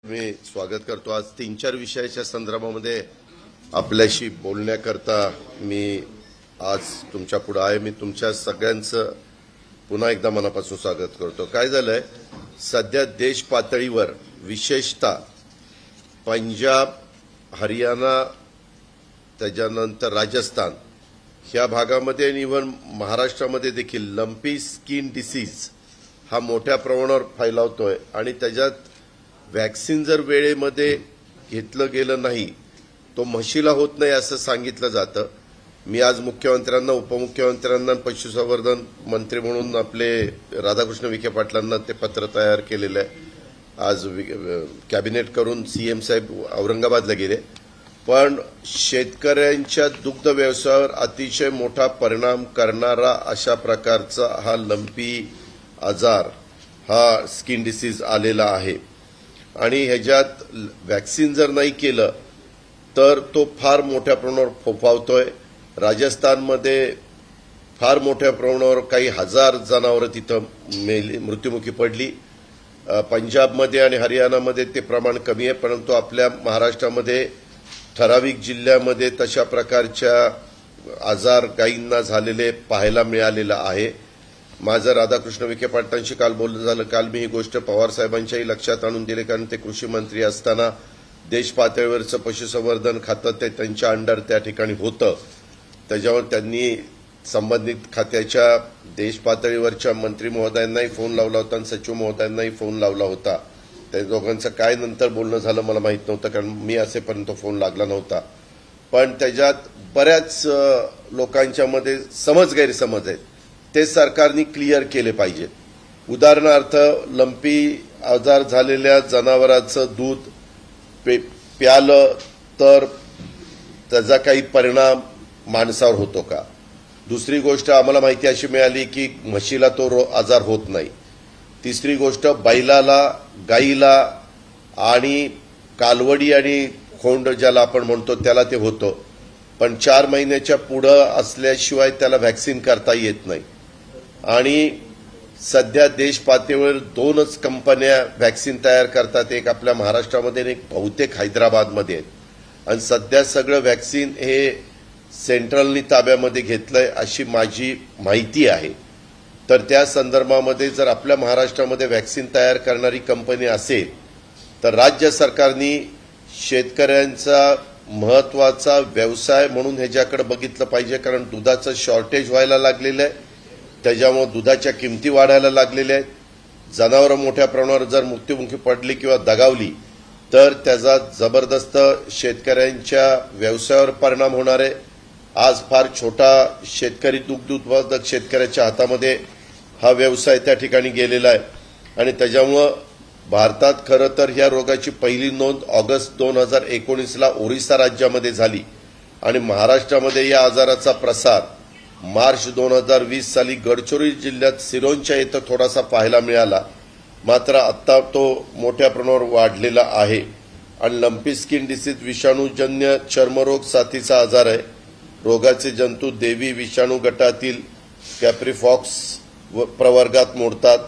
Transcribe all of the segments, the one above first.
मी स्वागत करतो। आज 3-4 विषयाच्या संदर्भामध्ये आपल्याशी बोलण्याकरता मी आज तुमच्या पुढे आहे। मी तुमच्या सगळ्यांचं पुन्हा एकदा मनापासून स्वागत करतो। काय झालंय, सध्या देश पातळीवर विशेषतः पंजाब, हरियाणा, त्याच्यानंतर राजस्थान ह्या भागामध्ये आणि इव्हन महाराष्ट्रामध्ये देखील लंपी स्किन डिसीज हा मोठ्या प्रमाणावर फैलावतोय आणि त्याच्यात वॅक्सिन जर वेळेमध्ये घेतलं गेलं नाही तो म्हशीला होत नाही असं सांगितलं जातं। मी आज मुख्यमंत्र्यांना, उपमुख्यमंत्र्यांना, पशुसंवर्धन मंत्री म्हणून आपले राधाकृष्ण विखे पाटलांना ते पत्र तयार केलेलं आहे। आज कॅबिनेट करून सीएम साहेब औरंगाबादला गेले। पण शेतकऱ्यांच्या दुग्ध व्यवसायावर अतिशय मोठा परिणाम करणारा अशा प्रकारचा हा लंपी आजार, हा स्किन डिसीज आलेला आहे आणि ह्याच्यात वॅक्सिन जर नाही केलं तर तो फार मोठ्या प्रमाणावर फोफावतोय। राजस्थानमध्ये फार मोठ्या प्रमाणावर काही हजार जनावरं तिथं मृत्युमुखी पडली। पंजाबमध्ये आणि हरियाणामध्ये ते प्रमाण कमी आहे, परंतु आपल्या महाराष्ट्रामध्ये ठराविक जिल्ह्यामध्ये तशा प्रकारच्या आजार गायींना झालेले पाहायला मिळालेला आहे। माझं राधाकृष्ण विखे पाटलांशी काल बोलणं झालं। काल मी ही गोष्ट पवार साहेबांच्याही लक्षात आणून दिली, कारण ते कृषी मंत्री असताना देश पातळीवरचं पशुसंवर्धन खातं ते त्यांच्या अंडर त्या ठिकाणी होतं। त्याच्यावर त्यांनी संबंधित खात्याच्या देश पातळीवरच्या मंत्री महोदयांनाही फोन लावला होता आणि सचिव महोदयांनाही फोन लावला होता। त्या दोघांचं काय नंतर बोलणं झालं मला माहित नव्हतं, कारण मी असेपर्यंत फोन लागला नव्हता। पण त्याच्यात बऱ्याच लोकांच्या मध्ये गैरसमज आहेत, ते सरकारने क्लिअर केले पाहिजे। उदाहरणार्थ, लंपी आजार झालेल्या जनावरांचं दूध प्यालं तर त्याचा काही परिणाम माणसावर होतो का? दुसरी गोष्ट, आम्हाला माहिती अशी मिळाली की म्हशीला तो आजार होत नाही। तिसरी गोष्ट, बैलाला, गाईला आणि कालवडी आणि खोंड ज्याला आपण म्हणतो त्याला ते होतं, पण 4 महिन्याच्या पुढे असल्याशिवाय त्याला वॅक्सिन करता येत नाही। आणि सध्या देश पातळीवर 2च कंपन्या वॅक्सिन तयार करतात, एक आपल्या महाराष्ट्रामध्ये आणि एक बहुतेक हैदराबादमध्ये आहेत। आणि सध्या सगळं वॅक्सिन हे सेंट्रलनी ताब्यामध्ये घेतलंय अशी माझी माहिती आहे। तर त्या संदर्भामध्ये जर आपल्या महाराष्ट्रामध्ये वॅक्सिन तयार करणारी कंपनी असेल तर राज्य सरकारने शेतकऱ्यांचा महत्वाचा व्यवसाय म्हणून ह्याच्याकडे बघितलं पाहिजे, कारण दुधाचं शॉर्टेज व्हायला लागलेलं आहे। त्याच्यामुळे दुधाच्या किमती वाढायला लागलेल्या आहेत। जनावरं मोठ्या प्रमाणावर जर मृत्युमुखी पडली किंवा दगावली तर त्याचा जबरदस्त शेतकऱ्यांच्या व्यवसायावर परिणाम होणार आहे। आज फार छोटा शेतकरी, दुग्ध उत्पादक शेतकऱ्याच्या हातामध्ये हा व्यवसाय त्या ठिकाणी गेलेला आहे। आणि त्याच्यामुळे भारतात खरं तर ह्या रोगाची पहिली नोंद ऑगस्ट 2019ला ओरिसा राज्यामध्ये झाली आणि महाराष्ट्रामध्ये या आजाराचा प्रसार मार्च 2020 साली गडचिरोली जिल्ह्यात सिरोंचा येथे थोडासा पाहायला मिळाला। मात्र आता तो मोठ्या प्रमाणावर वाढलेला आहे। आणि लंपी स्किन डिसीज विषाणूजन्य चर्मरोग साथीचा आजार आहे। रोगाचे जंतू देवी विषाणू गटातील कॅप्रिफॉक्स प्रवर्गात मोडतात।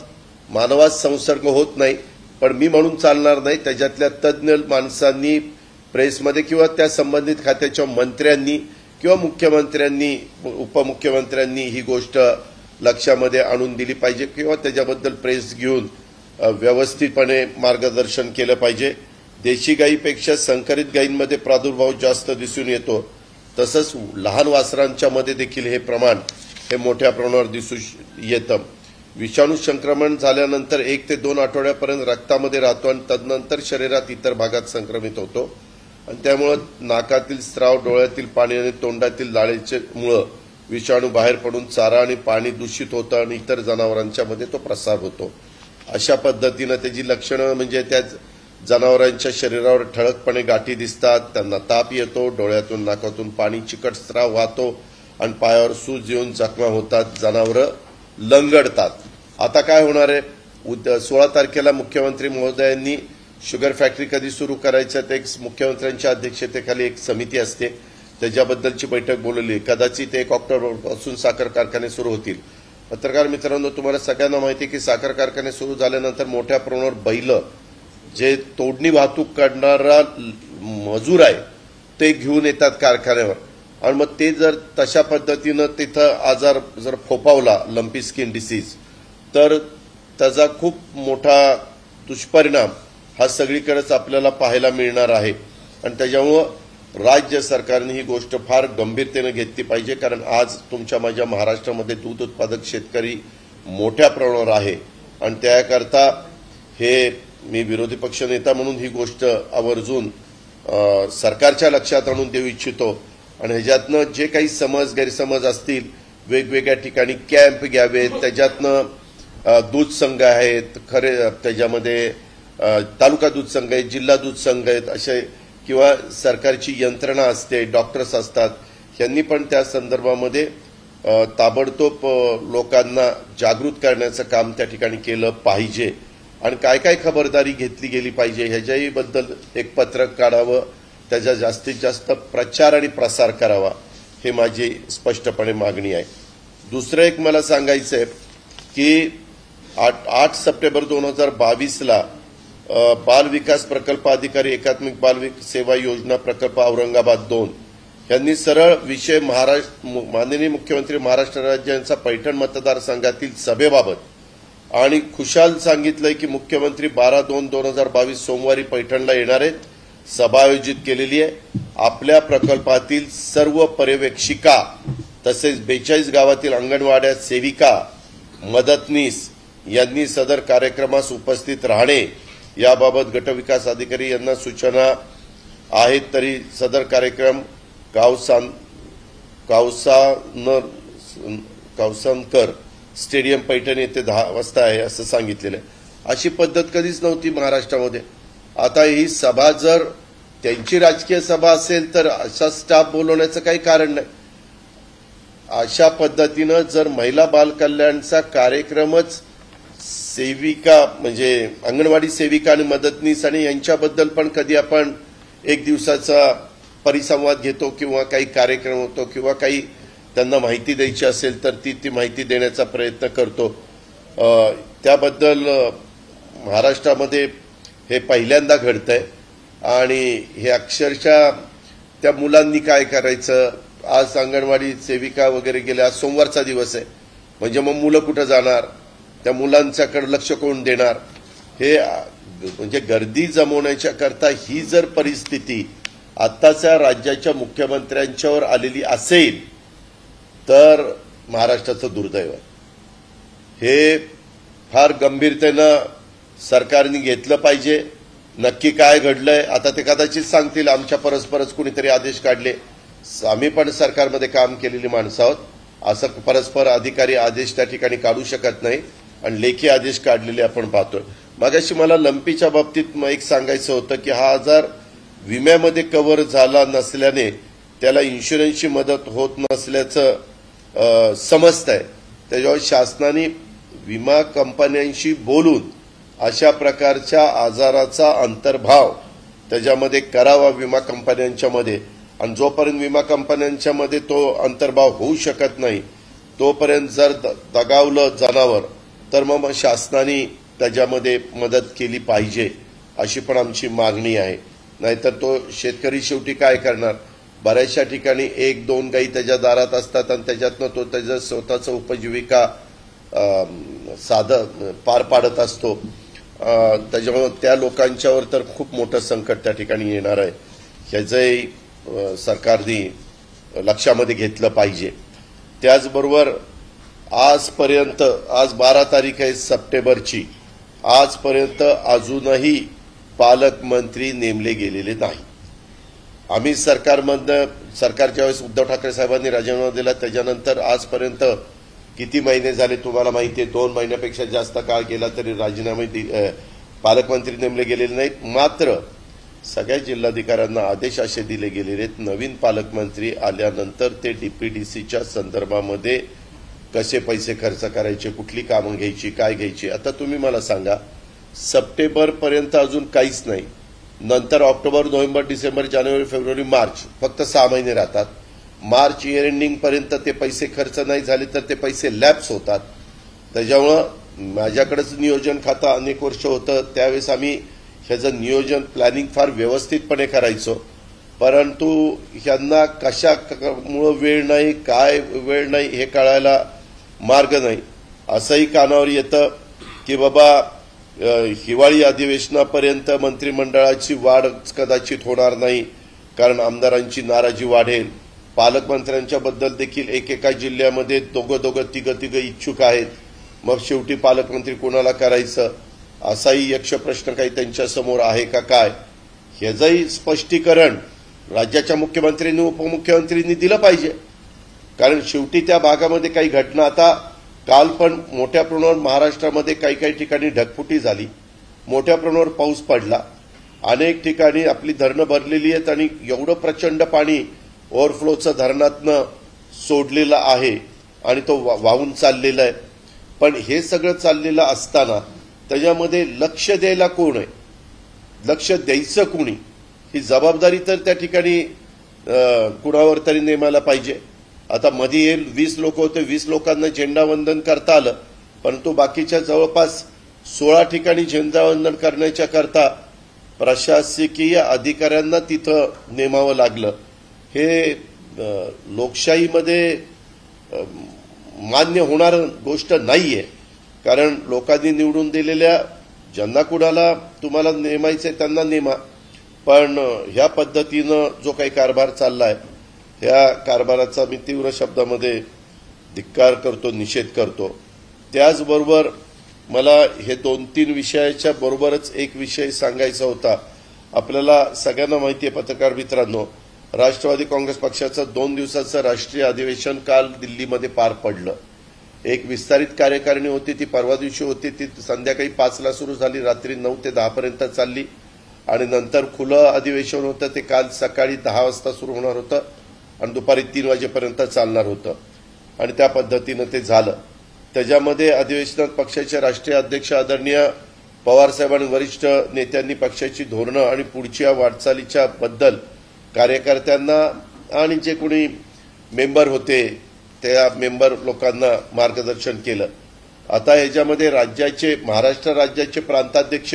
मानवात संसर्ग होत नाही, पण मी म्हणून चालणार नाही, त्याच्यातल्या तज्ज्ञ माणसांनी प्रेसमध्ये किंवा त्या संबंधित खात्याच्या मंत्र्यांनी किंवा मुख्यमंत्र्यांनी, उपमुख्यमंत्र्यांनी ही गोष्ट लक्षामध्ये आणून दिली पाहिजे किंवा त्याच्याबद्दल प्रेस घेऊन व्यवस्थितपणे मार्गदर्शन केलं पाहिजे। देशी गायीपेक्षा संकरित गायींमध्ये प्रादुर्भाव जास्त दिसून येतो, तसंच लहान वासरांच्या मध्ये देखील हे प्रमाण हे मोठ्या प्रमाणावर दिसून येतं। विषाणू संक्रमण झाल्यानंतर 1 ते 2 आठवड्यापर्यंत रक्तामध्ये राहतो आणि तदनंतर शरीरात इतर भागात संक्रमित होतो आणि त्यामुळे नाकातील स्राव, डोळ्यातील पाणी आणि तोंडातील लाळेचे मुळे विषाणू बाहेर पडून चारा आणि पाणी दूषित होतं आणि इतर जनावरांच्या मध्ये तो प्रसार होतो। अशा पद्धतीनं त्याची लक्षणं म्हणजे त्या जनावरांच्या शरीरावर ठळकपणे गाठी दिसतात, त्यांना ताप येतो, डोळ्यातून नाकातून पाणी, चिकट स्राव वाहतो आणि पायावर सूज येऊन जखमा होतात, जनावरं लंगडतात। आता काय होणार आहे, 16 तारखेला मुख्यमंत्री महोदयांनी शुगर फॅक्टरी कधी सुरू करायचं ते मुख्यमंत्र्यांच्या अध्यक्षतेखाली एक समिती असते, त्याच्याबद्दलची बैठक बोलवली। कदाचित 1 ऑक्टोबरपासून साखर कारखाने सुरू होतील। पत्रकार मित्रांनो, तुम्हाला सगळ्यांना माहिती आहे की साखर कारखाने सुरू झाल्यानंतर मोठ्या प्रमाणावर बैल जे तोडणी वाहतूक करणारा मजूर आहे ते घेऊन येतात कारखान्यावर आणि मग ते जर तशा पद्धतीनं तिथं आजार जर फोपावला लंपी स्किन डिसीज तर त्याचा खूप मोठा दुष्परिणाम हा सगळीकडेच आपल्याला पाहायला मिळणार आहे आणि त्याच्यामुळं राज्य सरकारने ही गोष्ट फार गंभीरतेने घेतली पाहिजे कारण आज तुमच्या माझ्या महाराष्ट्रामध्ये दूध उत्पादक शेतकरी मोठ्या प्रमाणावर आहे आणि त्याकरता हे मी विरोधी पक्ष नेता म्हणून ही गोष्ट आवर्जून सरकारच्या लक्षात आणून देऊ इच्छितो आणि ह्याच्यातनं जे काही गैरसमज असतील वेगवेगळ्या ठिकाणी कॅम्प घ्यावेत त्याच्यातनं दूध संघ आहेत खरे त्याच्यामध्ये तालुका दूध संघ आहेत जिल्हा दूध संघ आहेत असे किंवा सरकारची यंत्रणा असते डॉक्टर्स असतात यांनी पण त्या संदर्भामध्ये ताबडतोब लोकांना जागृत करण्याचं काम त्या ठिकाणी केलं पाहिजे आणि काय काय खबरदारी घेतली गेली पाहिजे ह्याच्याही बद्दल एक पत्रक काढावं त्याचा जास्तीत जास्त प्रचार आणि प्रसार करावा हे माझी स्पष्टपणे मागणी आहे। दुसरं एक मला सांगायचं आहे की 8 सप्टेंबर 2022ला बाल विकास प्रकल्प अधिकारी एकात्मिक बाल सेवा योजना प्रकल्प औरंगाबाद 2 यांनी सरळ विषय माननीय मुख्यमंत्री महाराष्ट्र राज्याचा पैठण मतदारसंघातील सभेबाबत आणि खुशाल सांगितलंय की मुख्यमंत्री 12/2/2022 सोमवारी पैठणला येणार आहेत सभा आयोजित केलेली आहे आपल्या प्रकल्पातील सर्व पर्यवेक्षिका तसेच 42 गावातील अंगणवाड्या सेविका मदतनीस यांनी सदर कार्यक्रमास उपस्थित राहणे याबाबत गटविकास अधिकारी यांना सूचना आहेत तरी सदर कार्यक्रम कावसानकर स्टेडियम पैठण येथे 10 वाजता आहे असं सांगितलेलं आहे। अशी पद्धत कधीच नव्हती महाराष्ट्रामध्ये। आता ही सभा जर त्यांची राजकीय सभा असेल तर असा स्टाफ बोलवण्याचं काही कारण नाही। अशा पद्धतीनं जर महिला बाल कल्याणचा कार्यक्रमच सेविका म्हणजे अंगणवाडी सेविका आणि मदतनीस आणि यांच्याबद्दल पण कधी आपण एक दिवसाचा परिसंवाद घेतो किंवा काही कार्यक्रम होतो किंवा काही त्यांना माहिती द्यायची असेल तर ती माहिती देण्याचा प्रयत्न करतो। त्याबद्दल महाराष्ट्रामध्ये हे पहिल्यांदा घडतंय आणि हे अक्षरशः त्या मुलांनी काय करायचं आज अंगणवाडी सेविका वगैरे गेल्या आज सोमवारचा दिवस आहे म्हणजे मग मुलं कुठं जाणार त्या मुलांच्याकडे लक्ष कोण देणार हे म्हणजे गर्दी जमवण्याच्या करता ही जर परिस्थिती आत्ताच्या राज्याच्या मुख्यमंत्र्यांच्यावर आलेली असेल तर महाराष्ट्राचं दुर्दैव आहे। हे फार गंभीरतेनं सरकारने घेतलं पाहिजे। नक्की काय घडलंय आता ते कदाचित सांगतील आमच्या परस्परच कुणीतरी आदेश काढले आम्ही पण सरकारमध्ये काम केलेली माणसं आहोत असं परस्पर अधिकारी आदेश त्या ठिकाणी काढू शकत नाही आणि लेखी आदेश काढलेले आपण पाहतोय। मागाशी मला लंपीच्या बाबतीत एक सांगायचं होतं की हा आजार विम्यामध्ये कव्हर झाला नसल्याने त्याला इन्शुरन्सची मदत होत नसल्याचं समजतंय त्याच्यावर शासनाने विमा कंपन्यांशी बोलून अशा प्रकारच्या आजाराचा अंतर्भाव त्याच्यामध्ये करावा विमा कंपन्यांच्या मध्ये आणि जोपर्यंत विमा कंपन्यांच्या मध्ये तो अंतर्भाव होऊ शकत नाही तोपर्यंत जर दगावलं जनावर तर मग शासनाने त्याच्यामध्ये मदत केली पाहिजे अशी पण आमची मागणी आहे। नाहीतर तो शेतकरी शेवटी काय करणार बऱ्याचशा ठिकाणी 1-2 गाई त्याच्या दारात असतात आणि त्याच्यातनं तो त्याचं स्वतःचं उपजीविका साधं पार पाडत असतो त्याच्यामुळे त्या लोकांच्यावर तर खूप मोठं संकट त्या ठिकाणी येणार आहे ह्याचंही सरकारने लक्षामध्ये घेतलं पाहिजे। त्याचबरोबर आजपर्यंत आज 12 तारीख आहे सप्टेंबरची आजपर्यंत अजूनही पालकमंत्री नेमले गेलेले नाही। आम्ही सरकार ज्यावेळेस उद्धव ठाकरे साहेबांनी राजीनामा दिला त्याच्यानंतर आजपर्यंत किती महिने झाले तुम्हाला माहिती आहे 2 महिन्यापेक्षा जास्त काळ गेला तरी राजीनामे पालकमंत्री नेमले गेलेले नाहीत। मात्र सगळ्या जिल्हाधिकाऱ्यांना आदेश असे दिले गेलेले आहेत नवीन पालकमंत्री आल्यानंतर ते डीपीडीसीच्या संदर्भामध्ये कसे पैसे खर्च करायचे कुठली कामं घ्यायची काय घ्यायची आता तुम्ही मला सांगा सप्टेंबर पर्यंत अजून काहीच नाही नंतर ऑक्टोबर नोव्हेंबर डिसेंबर जानेवारी फेब्रुवारी मार्च फक्त 6 महिने राहतात। मार्च इयर एंडिंग पर्यंत ते पैसे खर्च नाही झाले तर ते पैसे लॅप्स होतात। त्याच्यामुळं माझ्याकडेच नियोजन खातं अनेक वर्ष होतं त्यावेळेस आम्ही ह्याचं नियोजन प्लॅनिंग फार व्यवस्थितपणे करायचो, परंतु ह्यांना कशामुळं वेळ नाही, काय वेळ नाही हे कळायला मार्ग नाही. असंही कानावर येतं की बाबा हिवाळी अधिवेशनापर्यंत मंत्रिमंडळाची वाढ कदाचित होणार नाही, कारण आमदारांची नाराजी वाढेल. पालकमंत्र्यांच्या बद्दल देखील एकेका जिल्ह्यामध्ये दोघं तिघं इच्छुक आहेत. मग शेवटी पालकमंत्री कोणाला करायचं असाही यक्ष प्रश्न काही त्यांच्यासमोर आहे का काय, ह्याचंही स्पष्टीकरण राज्याच्या मुख्यमंत्र्यांनी उपमुख्यमंत्र्यांनी दिलं पाहिजे. कारण शेवटी त्या भागामध्ये काही घटना, आता काल पण मोठ्या प्रमाणावर महाराष्ट्रामध्ये काही ठिकाणी ढगफुटी झाली, मोठ्या प्रमाणावर पाऊस पडला, अनेक ठिकाणी आपली धरणं भरलेली आहेत आणि एवढं प्रचंड पाणी ओव्हरफ्लोचं धरणातनं सोडलेलं आहे आणि तो वाहून चाललेला आहे. पण हे सगळं चाललेलं असताना त्याच्यामध्ये लक्ष द्यायला कोण आहे, लक्ष द्यायचं कोणी, ही जबाबदारी तर त्या ठिकाणी कुणावर तरी नेमायला पाहिजे. आता मध्ये 20 लोक होते, 20 लोकांना झेंडावंदन करता आलं, परंतु बाकीच्या जवळपास 16 ठिकाणी झेंडावंदन करण्याच्या करता प्रशासकीय अधिकाऱ्यांना तिथं नेमावं लागलं. हे लोकशाहीमध्ये मान्य होणार गोष्ट नाहीये. कारण लोकांनी निवडून दिलेल्या ज्यांना कुणाला तुम्हाला नेमायचंय त्यांना नेमा, पण ह्या पद्धतीनं जो काही कारभार चाललाय ह्या कारभाराचा मी तीव्र शब्दामध्ये धिक्कार करतो, निषेध करतो. त्याचबरोबर मला हे 2-3 विषयाच्या बरोबरच एक विषय सांगायचा होता. आपल्याला सगळ्यांना माहिती आहे पत्रकार मित्रांनो, राष्ट्रवादी काँग्रेस पक्षाचं 2 दिवसाचं राष्ट्रीय अधिवेशन काल दिल्लीमध्ये पार पडलं. एक विस्तारित कार्यकारिणी होती, ती परवा दिवशी होती, ती संध्याकाळी 5ला सुरू झाली, रात्री 9 ते 10 पर्यंत चालली आणि नंतर खुलं अधिवेशन होतं, ते काल सकाळी 10 वाजता सुरू होणार होतं आणि दुपारी 3 वाजेपर्यंत चालणार होतं आणि त्या पद्धतीनं ते झालं. त्याच्यामध्ये अधिवेशनात पक्षाचे राष्ट्रीय अध्यक्ष आदरणीय पवारसाहेब आणि वरिष्ठ नेत्यांनी पक्षाची धोरणं आणि पुढच्या वाटचालीच्या बद्दल कार्यकर्त्यांना आणि जे कोणी मेंबर होते त्या मेंबर लोकांना मार्गदर्शन केलं. आता ह्याच्यामध्ये महाराष्ट्र राज्याचे प्रांताध्यक्ष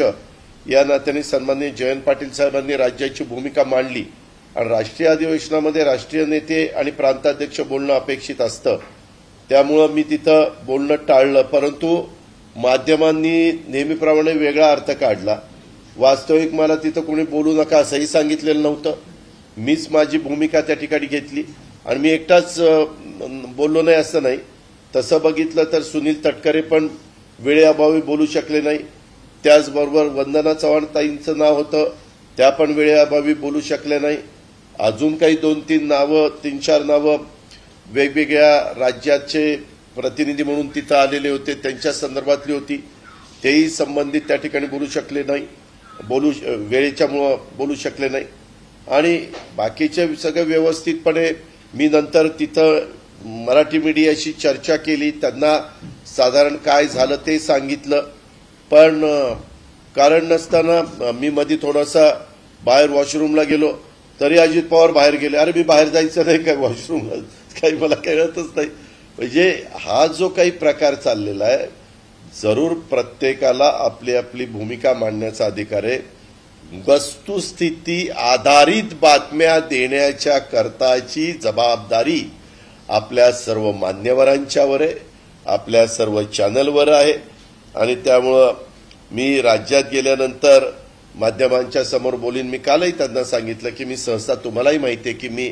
या नात्याने सन्माननीय जयंत पाटील साहेबांनी राज्याची भूमिका मांडली आणि राष्ट्रीय अधिवेशनामध्ये राष्ट्रीय नेते आणि प्रांताध्यक्ष बोलणं अपेक्षित असतं, त्यामुळं मी तिथं बोलणं टाळलं. परंतु माध्यमांनी नेहमीप्रमाणे वेगळा अर्थ काढला. वास्तविक मला तिथं कोणी बोलू नका असंही सांगितलेलं नव्हतं. मीच माझी भूमिका त्या ठिकाणी घेतली आणि मी एकटाच बोललो नाही असं नाही. तसं बघितलं तर सुनील तटकरे पण वेळेअभावी बोलू शकले नाही. त्याचबरोबर वंदना चव्हाण ताईंचं नाव होतं, त्या पण वेळेअभावी बोलू शकले नाही. अजून काही 2-3 नावं 3-4 नावं वेगवेगळ्या राज्याचे प्रतिनिधी म्हणून तिथं आलेले होते, त्यांच्या संदर्भातली होती, तेही संबंधित त्या ठिकाणी बोलू शकले नाही, वेळेच्यामुळं बोलू शकले नाही. आणि बाकीचे सगळे व्यवस्थितपणे मी नंतर तिथं मराठी मीडियाशी चर्चा केली, त्यांना साधारण काय झालं ते सांगितलं. पण कारण नसताना मी मध्ये थोडासा बाहेर वॉशरूमला गेलो तरी अजित पवार बाहेर गेले. अरे मी बाहेर जायचं नाही काय वॉशरूमला, काही मला कळतच नाही. म्हणजे हा जो काही प्रकार चाललेला आहे, जरूर प्रत्येकाला आपली आपली भूमिका मांडण्याचा अधिकार आहे. वस्तुस्थिती आधारित बातम्या देण्याच्या करताची जबाबदारी आपल्या सर्व मान्यवरांच्यावर आहे, आपल्या सर्व चॅनलवर आहे. आणि त्यामुळं मी राज्यात गेल्यानंतर माध्यमांच्या समोर बोलीन. मी कालही त्यांना सांगितलं की मी सहसा, तुम्हालाही माहिती आहे की मी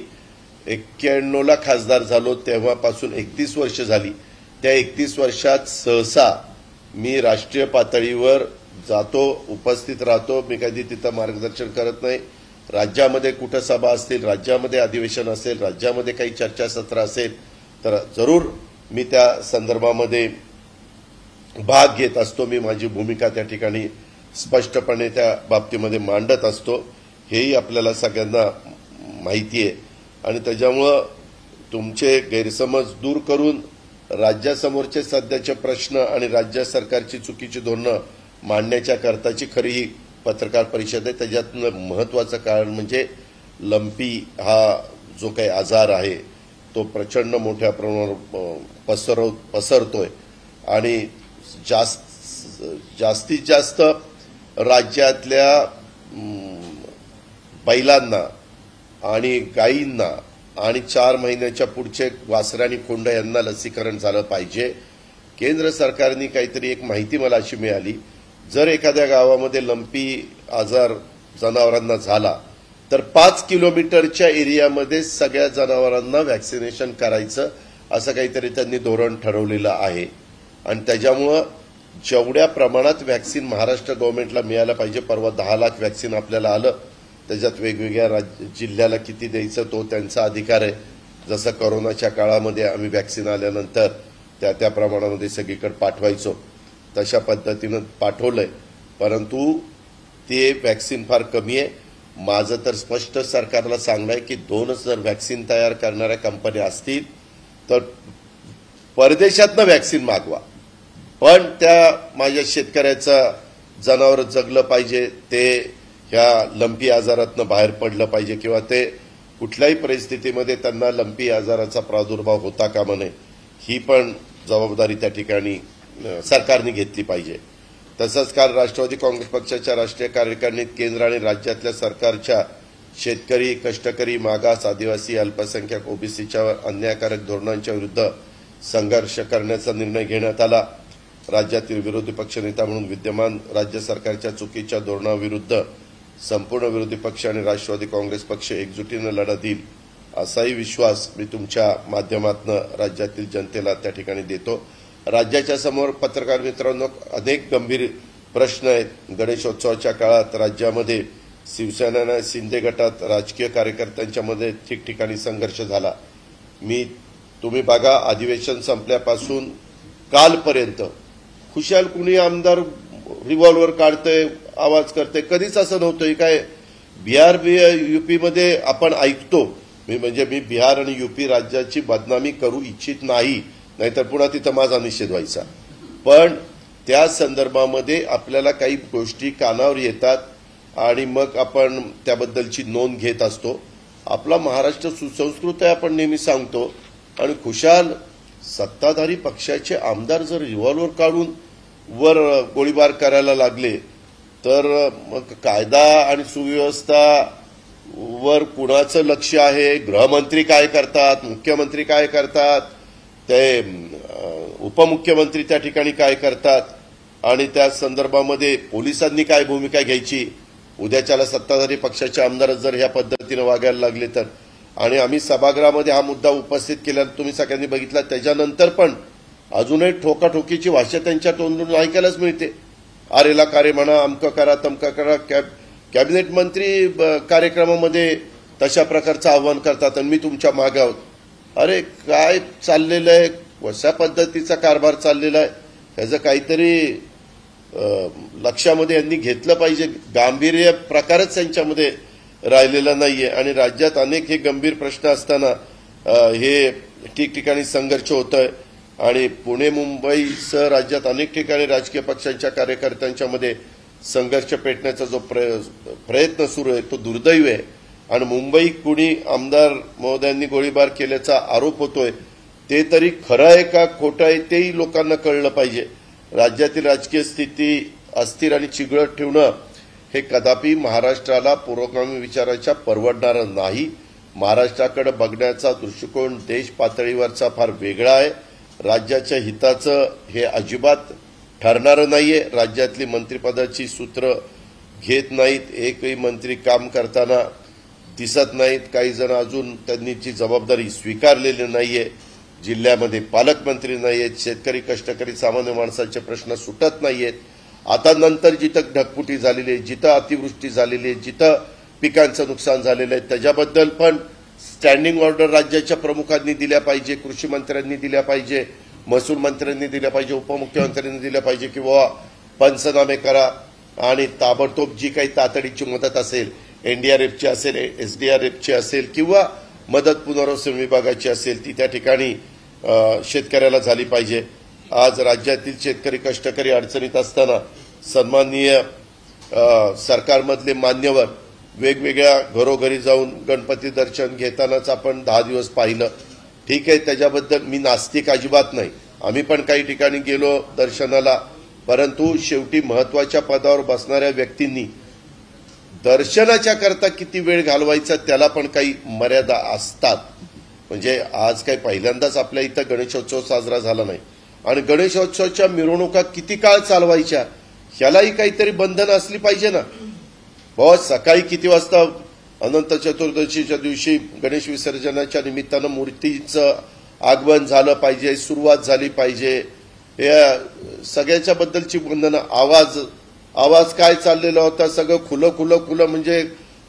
91ला खासदार झालो, तेव्हापासून 31 वर्ष झाली. त्या 31 वर्षात सहसा मी राष्ट्रीय पातळीवर जातो, उपस्थित राहतो. मी कधी तिथं मार्गदर्शन करत नाही. राज्यामध्ये कुठं सभा असतील, राज्यामध्ये अधिवेशन असेल, राज्यामध्ये काही चर्चासत्र असेल तर जरूर मी त्या संदर्भामध्ये भाग घेत असतो. मी माझी भूमिका त्या ठिकाणी स्पष्टपणे त्या बाबतीमध्ये मांडत असतो, हेही आपल्याला सगळ्यांना माहिती आहे. आणि त्याच्यामुळं तुमचे गैरसमज दूर करून राज्यासमोरचे सध्याचे प्रश्न आणि राज्य सरकारची चुकीची धोरणं मांडण्याच्या करताची खरी ही पत्रकार परिषद आहे. त्याच्यातलं महत्वाचं कारण म्हणजे लंपी हा जो काही आजार आहे तो प्रचंड मोठ्या प्रमाणावर पसरतोय आणि जास्तीत जास्त राज्यातल्या बैलांना आणि गायींना आणि 4 महिन्याच्या पुढचे वासरे आणि खोंड यांना लसीकरण झालं पाहिजे. केंद्र सरकारने काहीतरी एक माहिती मला अशी मिळाली, जर एखाद्या गावामध्ये लंपी आजार जनावरांना झाला तर 5 किलोमीटरच्या एरियामध्ये सगळ्या जनावरांना व्हॅक्सिनेशन करायचं असं काहीतरी त्यांनी धोरण ठरवलेलं आहे. आणि त्याच्यामुळं जेवढ्या प्रमाणात व्हॅक्सिन महाराष्ट्र गव्हर्नमेंटला मिळायला पाहिजे, परवा 10 लाख व्हॅक्सिन आपल्याला आलं, त्याच्यात वेगवेगळ्या जिल्ह्याला किती द्यायचं तो त्यांचा अधिकार आहे. जसं कोरोनाच्या काळामध्ये आम्ही व्हॅक्सिन आल्यानंतर त्या प्रमाणामध्ये सगळीकडे पाठवायचो तशा पद्धतीनं पाठवलंय, परंतु ते व्हॅक्सिन फार कमी आहे. माझं तर स्पष्ट सरकारला सांगणं आहे की 2च जर व्हॅक्सिन तयार करणाऱ्या कंपन्या असतील तर परदेशातनं व्हॅक्सिन मागवा, पण त्या माझ्या शेतकऱ्याचं जनावर जगलं पाहिजे, ते ह्या लंपी आजारातनं बाहेर पडलं पाहिजे किंवा ते कुठल्याही परिस्थितीमध्ये त्यांना लंपी आजाराचा प्रादुर्भाव होता कामा नये, ही पण जबाबदारी त्या ठिकाणी सरकारने घेतली पाहिजे. तसंच काल राष्ट्रवादी काँग्रेस पक्षाच्या राष्ट्रीय कार्यकारिणीत केंद्र आणि राज्यातल्या सरकारच्या शेतकरी, कष्टकरी, मागास, आदिवासी, अल्पसंख्याक, ओबीसीच्या अन्यायकारक धोरणांच्या विरुद्ध संघर्ष करण्याचा निर्णय घेण्यात आला. राज्यातील विरोधी पक्षनेता म्हणून विद्यमान राज्य सरकारच्या चुकीच्या धोरणाविरुद्ध संपूर्ण विरोधी पक्ष आणि राष्ट्रवादी काँग्रेस पक्ष एकजुटीनं लढा देईल असाही विश्वास मी तुमच्या माध्यमातून राज्यातील जनतेला त्या ठिकाणी देतो. राज्याच्या समोर पत्रकार मित्रांनो अनेक गंभीर प्रश्न आहेत. गणेशोत्सवाच्या काळात राज्यामध्ये शिवसेना शिंदे गटात राजकीय कार्यकर्त्यांच्यामध्ये ठिकठिकाणी संघर्ष झाला. तुम्ही बघा, अधिवेशन संपल्यापासून कालपर्यंत खुशाल कुणी आमदार रिव्हॉल्वर काढतंय, आवाज करते, कधीच असं नव्हतं. काय बिहार युपीमध्ये आपण ऐकतो, मी बिहार आणि युपी राज्याची बदनामी करू इच्छित नाही, नाहीतर पुन्हा तिथं माझा निषेध व्हायचा, पण त्या संदर्भामध्ये आपल्याला काही गोष्टी कानावर येतात आणि मग आपण त्याबद्दलची नोंद घेत असतो. आपला महाराष्ट्र सुसंस्कृत आहे आपण नेहमी सांगतो, आणि खुशाल सत्ताधारी पक्षाचे आमदार जर रिव्हॉल्वर काढून वर गोळीबार करायला लागले तर मग कायदा आणि सुव्यवस्था वर कुणाचं लक्ष आहे? गृहमंत्री काय करतात, मुख्यमंत्री काय करतात, ते उपमुख्यमंत्री त्या ठिकाणी काय करतात, आणि त्या संदर्भामध्ये पोलिसांनी काय भूमिका घ्यायची? उद्याच्याला सत्ताधारी पक्षाचे आमदार जर ह्या पद्धतीने वागायला लागले तर. आणि आम्ही सभागृहामध्ये हा मुद्दा उपस्थित केला, तुम्ही सगळ्यांनी बघितला, त्याच्यानंतर पण अजूनही ठोकाठोकीची भाषा त्यांच्या तोंडून ऐकायलाच मिळते. आरेला कार्य म्हणा, अमकं करा, तमकं करा. कॅबिनेट मंत्री कार्यक्रमामध्ये तशा प्रकारचं आव्हान करतात आणि मी तुमच्या मागे आहोत. अरे काय चाललेलं आहे, कशा पद्धतीचा कारभार चाललेला आहे, ह्याचं काहीतरी लक्षामध्ये यांनी घेतलं पाहिजे. गांभीर्य प्रकारच त्यांच्यामध्ये राहिलेला नाहीये. आणि राज्यात अनेक हे गंभीर प्रश्न असताना हे ठिकठिकाणी संघर्ष होतोय. आणि पुणे मुंबईसह राज्यात अनेक ठिकाणी राजकीय पक्षांच्या कार्यकर्त्यांच्यामध्ये संघर्ष पेटण्याचा जो प्रयत्न सुरू आहे तो दुर्दैवी आहे. आणि मुंबई कुणी आमदार महोदयांनी गोळीबार केल्याचा आरोप होतोय, ते तरी खरं आहे का खोटं आहे तेही लोकांना कळलं पाहिजे. राज्यातील राजकीय स्थिती अस्थिर आणि चिघळत ठेवणं हे कदापि महाराष्ट्राला पुरोगामी विचाराच्या परवडणारं नाही. महाराष्ट्राकडे बघण्याचा दृष्टिकोन देश पातळीवरचा फार वेगळा आहे. राज्याच्या हिताचं हे अजिबात ठरणारं नाहीये. राज्यातली मंत्रिपदाची सूत्र घेत नाहीत, एकही मंत्री काम करताना दिसत नाहीत. काही जण अजून त्यांनी ती जबाबदारी स्वीकारलेली नाहीये. जिल्ह्यामध्ये पालकमंत्री नाहीयेत. शेतकरी, कष्टकरी, सामान्य माणसाचे प्रश्न सुटत नाहीयेत. आता नंतर जिथं ढगफुटी झालेली आहे, जिथं अतिवृष्टी झालेली आहे, जिथं पिकांचं नुकसान झालेलं आहे, त्याच्याबद्दल पण स्टँडिंग ऑर्डर राज्याच्या प्रमुखांनी दिल्या पाहिजे, कृषी मंत्र्यांनी दिल्या पाहिजे, महसूल मंत्र्यांनी दिल्या पाहिजे, उपमुख्यमंत्र्यांनी दिल्या पाहिजे, किंवा पंचनामे करा आणि ताबडतोब जी काही तातडीची मदत असेल, एनडीआरएफची असेल, एसडीआरएफची असेल किंवा मदत पुनर्वसन विभागाची असेल, ती त्या ठिकाणी शेतकऱ्याला झाली पाहिजे. आज राज्यातील शेतकरी, कष्टकरी अडचणीत असताना सन्माननीय सरकारमधले मान्यवर वेगवेगळ्या घरोघरी जाऊन गणपती दर्शन घेतानाच आपण 10 दिवस पाहिलं. ठीक आहे, त्याच्याबद्दल मी नास्तिक अजिबात नाही. आम्ही पण काही ठिकाणी गेलो दर्शनाला, परंतु शेवटी महत्वाच्या पदावर बसणाऱ्या व्यक्तींनी दर्शनाच्या करता किती वेळ घालवायचा त्याला पण काही मर्यादा असतात. म्हणजे आज काही पहिल्यांदाच आपल्या इथं गणेशोत्सव साजरा झाला नाही आणि गणेशोत्सवाच्या मिरवणुका किती काळ चालवायच्या ह्यालाही काहीतरी बंधन असली पाहिजे ना. बहुत सकाळी किती वाजता अनंत चतुर्दशीच्या दिवशी गणेश विसर्जनाच्या निमित्तानं मूर्तीचं आगमन झालं पाहिजे, सुरुवात झाली पाहिजे. या सगळ्याच्या बद्दलची बंधनं. आवाज काय चाललेला होता सगळं खुलं म्हणजे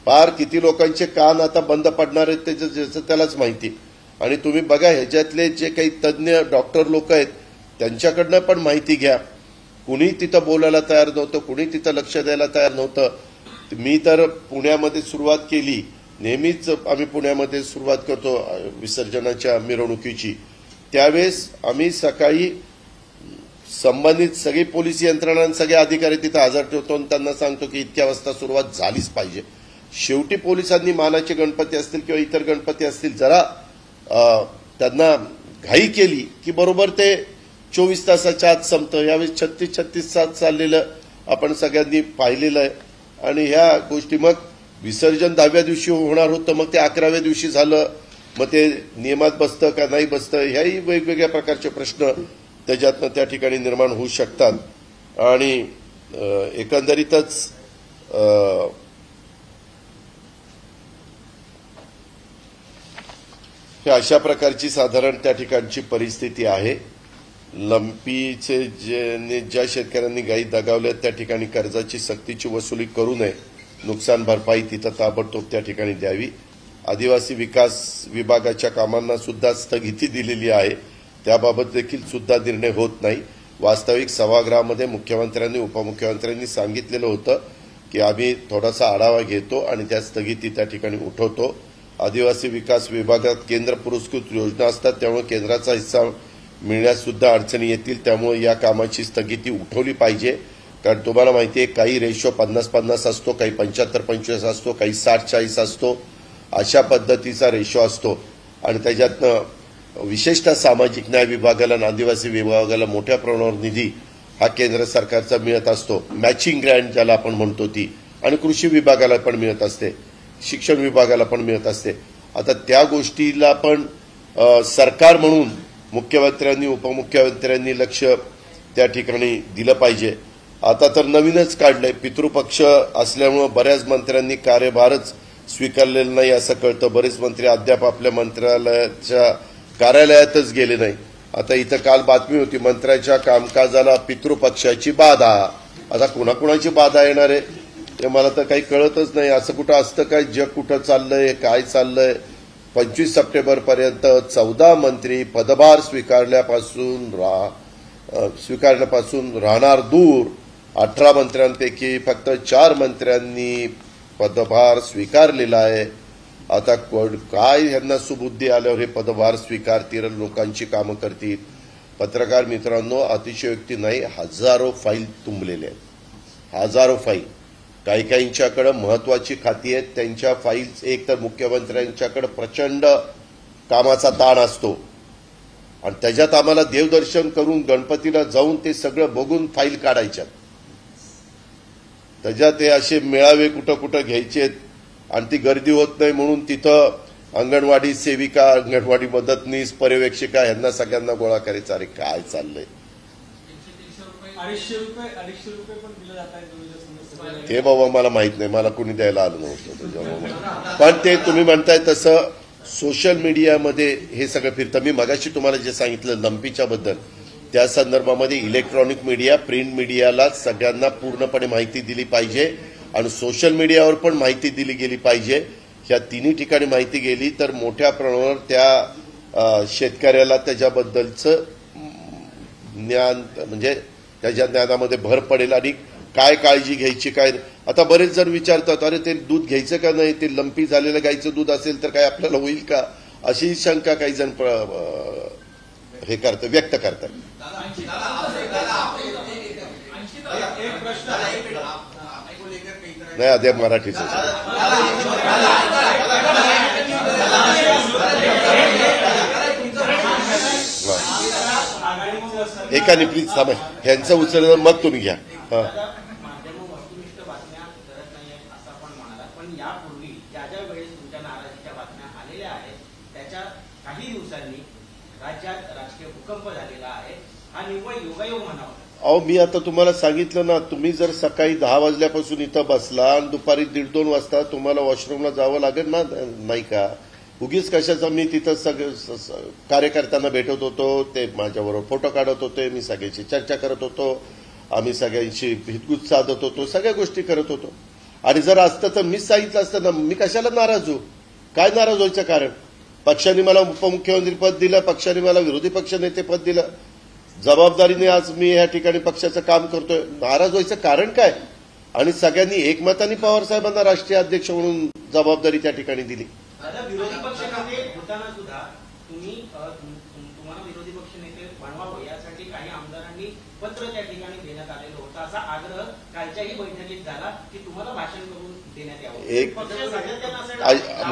फार किती लोकांचे कान आता बंद पडणार आहेत त्याचं त्यालाच माहिती. आणि तुम्ही बघा ह्याच्यातले जे काही तज्ज्ञ डॉक्टर लोक आहेत त्यांच्याकडनं पण माहिती घ्या. कुणी तिथं बोलायला तयार नव्हतं, कुणी तिथं लक्ष द्यायला तयार नव्हतं. मी तर पुण्यामध्ये सुरुवात केली, नेहमीच आम्ही पुण्यामध्ये सुरुवात करतो विसर्जनाच्या मिरवणुकीची. त्यावेळेस आम्ही सकाळी संबंधित सगळी पोलीस यंत्रणा सगळे अधिकारी तिथे हजर ठेवतो आणि त्यांना सांगतो की इतक्या वाजता सुरुवात झालीच पाहिजे. शेवटी पोलिसांनी मानाचे गणपती असतील किंवा इतर गणपती असतील जरा त्यांना घाई केली की बरोबर ते 24 तासाच्या आत संपतं. यावेळी 36 तास चाललेलं आपण सगळ्यांनी पाहिलेलं आहे. आणि ह्या गोष्टी मग विसर्जन 10व्या दिवशी होणार होतं, मग ते 11व्या दिवशी झालं, मग ते नियमात बसतं का नाही बसतं ह्याही वेगवेगळ्या प्रकारचे प्रश्न त्याच्यातनं त्या ठिकाणी निर्माण होऊ शकतात. आणि एकंदरीतच हे अशा प्रकारची साधारण त्या ठिकाणची परिस्थिती आहे. लंपीचे ज्या शेतकऱ्यांनी गायी दगावल्या त्या ठिकाणी कर्जाची सक्तीची वसुली करू नये, नुकसान भरपाई तिथं ताबडतोब त्या ठिकाणी द्यावी. आदिवासी विकास विभागाच्या कामांना सुद्धा स्थगिती दिलेली आहे, त्याबाबत देखील सुद्धा निर्णय होत नाही. वास्तविक सभागृहामध्ये मुख्यमंत्र्यांनी उपमुख्यमंत्र्यांनी सांगितलेलं होतं की आम्ही थोडासा आढावा घेतो आणि त्या स्थगिती त्या ठिकाणी उठवतो. आदिवासी विकास विभागात केंद्र पुरस्कृत योजना असतात, त्यामुळे केंद्राचा हिस्सा मिळण्यास सुद्धा अडचणी येतील. त्यामुळे या कामाची स्थगिती उठवली पाहिजे. कारण तुम्हाला माहिती आहे काही रेशो 50-50 असतो, काही 75-25 असतो, काही 60-40 असतो. अशा पद्धतीचा रेशो असतो आणि त्याच्यातनं विशेषतः सामाजिक न्याय विभागाला आणि आदिवासी विभागाला मोठ्या प्रमाणावर निधी हा केंद्र सरकारचा मिळत असतो. मॅचिंग ग्रँट ज्याला आपण म्हणतो ती, आणि कृषी विभागाला पण मिळत असते, शिक्षण विभागाला पण मिळत असते. आता त्या गोष्टीला पण सरकार म्हणून मुख्यमंत्र्यांनी उपमुख्यमंत्र्यांनी लक्ष त्या ठिकाणी दिलं पाहिजे. आता तर नवीनच काढलंय, पितृपक्ष असल्यामुळे बऱ्याच मंत्र्यांनी कार्यभारच स्वीकारलेला नाही असं कळतं. बरेच मंत्री अद्याप आपल्या मंत्रालयाच्या कार्यालयातच गेले नाही. आता इथं काल बातमी होती, मंत्र्याच्या कामकाजाला पितृपक्षाची बाधा. आता कुणाकुणाची बाधा येणार आहे ते मला तर काही कळतच नाही. असं कुठं असतं काय? जग कुठं चाललंय, काय चाललंय? 25 सप्टेंबरपर्यंत 14 मंत्री पदभार स्वीकारण्यापासून राहणार दूर. 18 मंत्र्यांपैकी फक्त 4 मंत्र्यांनी पदभार स्वीकारलेला आहे. आता काय यांना सुबुद्धी आल्यावर हे पदभार स्वीकारतील, लोकांची कामं करतील? पत्रकार मित्रांनो, अतिशयोक्ती नाही, हजारो फाईल तुंबलेल्या आहेत, हजारो फाईल. काही काहींच्याकडे महत्वाची खाती आहेत, त्यांच्या फाईल्स एक तर मुख्यमंत्र्यांच्याकडे प्रचंड कामाचा ताण असतो आणि त्याच्यात आम्हाला देवदर्शन करून गणपतीला जाऊन ते सगळं बघून फाईल काढायच्यात. त्याच्यात हे असे मेळावे कुठं कुठं घ्यायचे आणि ती गर्दी होत नाही म्हणून तिथं अंगणवाडी सेविका, अंगणवाडी मदतनीस, पर्यवेक्षिका ह्यांना सगळ्यांना गोळा करायचा. अरे काय चाललंय? 250 रुपये पण दिले जात आहेत. ते बाबा मला माहित नाही, मला कोणी द्यायला आलं नव्हतं त्याच्यामुळे. पण ते तुम्ही म्हणताय तसं सोशल मीडियामध्ये हे सगळं फिरतं. मी मगाशी तुम्हाला जे सांगितलं लंपीच्या बद्दल, त्या संदर्भामध्ये इलेक्ट्रॉनिक मीडिया, प्रिंट मीडियाला सगळ्यांना पूर्णपणे माहिती दिली पाहिजे आणि सोशल मीडियावर पण माहिती दिली गेली पाहिजे. ह्या तिन्ही ठिकाणी माहिती गेली तर मोठ्या प्रमाणावर त्या शेतकऱ्याला त्याच्याबद्दलचं ज्ञान, म्हणजे त्याच्या ज्ञानामध्ये भर पडेल आणि काय काळजी घ्यायची काय. आता बरेच जण विचारतात, अरे ते दूध घ्यायचं का नाही, ते लंपी झालेलं गाईचं दूध असेल तर काय आपल्याला होईल का, अशी शंका काही जण हे करतात, व्यक्त करतात. नाही अद्याप मराठीच एकाने प्लीज थांबा, ह्यांचं उचललं मग तुम्ही घ्या. हा, माध्यम वस्तुनिष्ठ बातम्या करत नाहीये असं आपण म्हणाला, पण यापूर्वी ज्या ज्या वेळेस तुमच्या नाराजीच्या बातम्या आलेल्या आहेत त्याच्या काही दिवसांनी राज्यात राजकीय भूकंप झालेला आहे. हा निव्वळ योगायोग म्हणावा. अहो मी आता तुम्हाला सांगितलं ना, तुम्ही जर सकाळी 10 वाजल्यापासून इथं बसला आणि दुपारी 1:30-2 वाजता तुम्हाला वॉशरूमला जावं लागेल ना, नाही का? उगीच कशाचं मी तिथं कार्यकर्त्यांना भेटत होतो, ते माझ्याबरोबर फोटो काढत होते, मी सगळ्यांशी चर्चा करत होतो, आम्ही सगळ्यांशी हितगुज साधत होतो, सगळ्या गोष्टी करत होतो. आणि जर असतं तर मीच सांगितलं असतं ना, मी कशाला नाराज होऊ? काय नाराज व्हायचं कारण? पक्षाने मला उपमुख्यमंत्री पद दिलं, पक्षाने मला विरोधी पक्षनेते पद दिलं, जबाबदारीने आज मी या ठिकाणी पक्षाचं काम करतोय. नाराज व्हायचं कारण काय? आणि सगळ्यांनी एकमताने पवार साहेबांना राष्ट्रीय अध्यक्ष म्हणून जबाबदारी त्या ठिकाणी दिली. दादा, विरोधी पक्षनेते होताना सुद्धा तुम्ही तुम्हाला विरोधी पक्षनेते बनवावं यासाठी काही आमदारांनी पत्र त्या ठिकाणी देण्यात आलेलं होतं. असा आग्रह कालच्याही बैठकीत झाला की तुम्हाला भाषण करून देण्यात यावं.